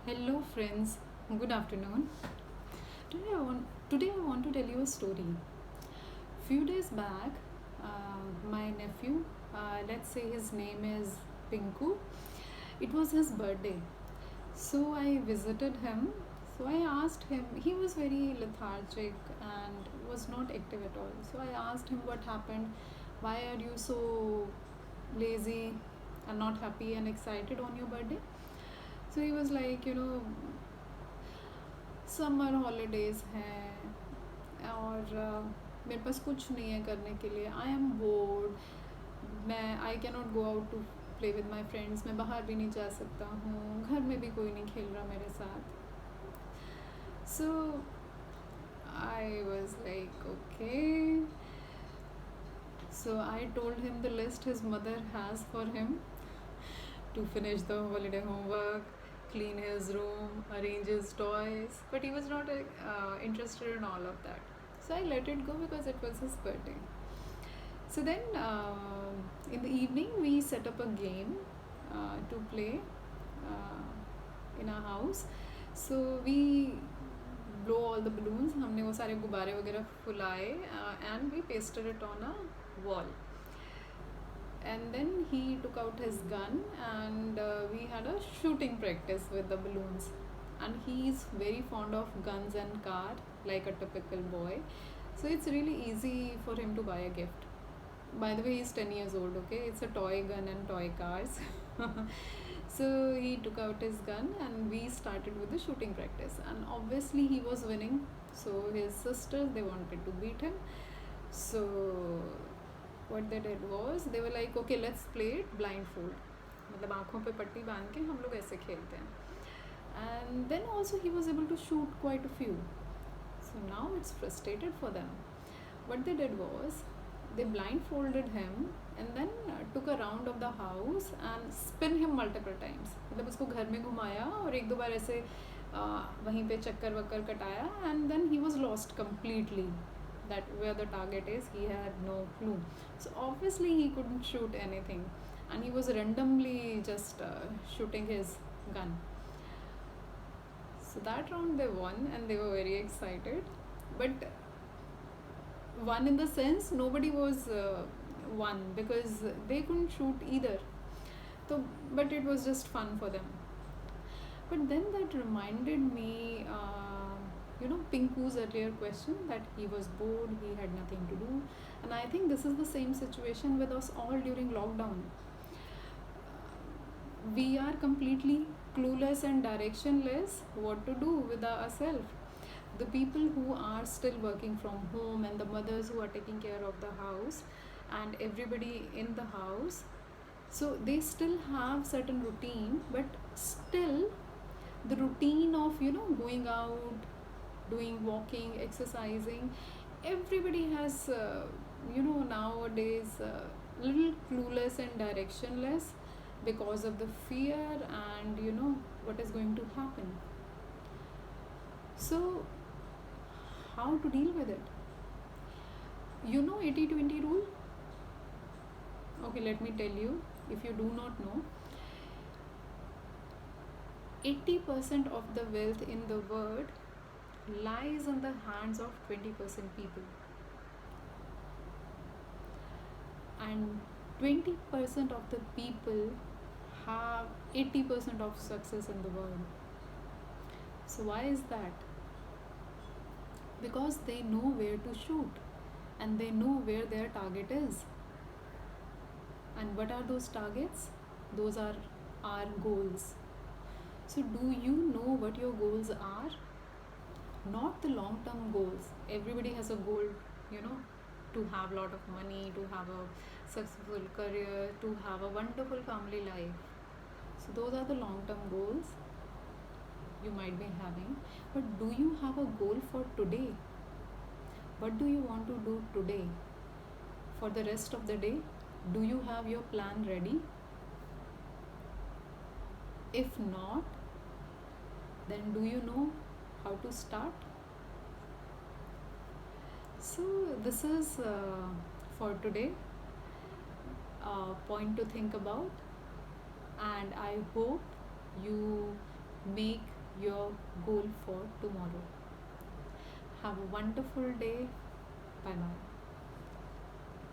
Hello, friends. Good afternoon. Today I want to tell you a story. Few days back, my nephew, let's say his name is Pinku, it was his birthday. So I visited him. So I asked him, he was very lethargic and was not active at all. So I asked him what happened, why are you so lazy and not happy and excited on your birthday? So he was like, summer holidays हैं और मेरे पास कुछ नहीं है करने के लिए. I am bored. मैं I can not go out to play with my friends. मैं बाहर भी नहीं जा सकता हूँ. घर में भी कोई नहीं खेल रहा मेरे साथ. So I was like okay. So I told him the list his mother has for him to finish the holiday homework, clean his room, arrange his toys, but he was not interested in all of that. So I let it go because it was his birthday. So then in the evening we set up a game to play in our house. So we blow all the balloons. हमने वो सारे गुब्बारे वगैरह फुलाए and we pasted it on a wall. And then he took out his gun and we had a shooting practice with the balloons. And he's very fond of guns and car like a typical boy. So it's really easy for him to buy a gift. By the way, he's 10 years old, okay? It's a toy gun and toy cars. So he took out his gun and we started with the shooting practice. And obviously he was winning. So his sisters, they wanted to beat him. So what they did was they were like okay, let's play it blindfold. मतलब आँखों पे पट्टी बांध के हम लोग ऐसे खेलते हैं. And then also he was able to shoot quite a few. So now it's frustrated for them. What they did was they blindfolded him and then took a round of the house and spin him multiple times. मतलब उसको घर में घुमाया और एक दो बार ऐसे वहीं पे चक्कर वक्कर कटाया. And then he was lost completely that where the target is. He had no clue. So obviously he couldn't shoot anything and he was randomly just shooting his gun. So that round they won and they were very excited, but won in the sense nobody was won because they couldn't shoot either. So but it was just fun for them. But then that reminded me Pinku's earlier question that he was bored, he had nothing to do. And I think this is the same situation with us all during lockdown. We are completely clueless and directionless what to do with ourselves. The people who are still working from home and the mothers who are taking care of the house and everybody in the house, so they still have certain routine, but still the routine of going out, doing walking, exercising, everybody has nowadays little clueless and directionless because of the fear and what is going to happen. So how to deal with it? 80-20 rule? Okay, let me tell you, if you do not know, 80% of the wealth in the world lies in the hands of 20% people, and 20% of the people have 80% of success in the world. So why is that? Because they know where to shoot and they know where their target is. And what are those targets? Those are our goals. So do you know what your goals are? Not the long-term goals. Everybody has a goal, to have a lot of money, to have a successful career, to have a wonderful family life. So those are the long-term goals you might be having. But do you have a goal for today? What do you want to do today? For the rest of the day, do you have your plan ready? If not, then do you know how to start? So this is for today a point to think about, and I hope you make your goal for tomorrow. Have a wonderful day. Bye now.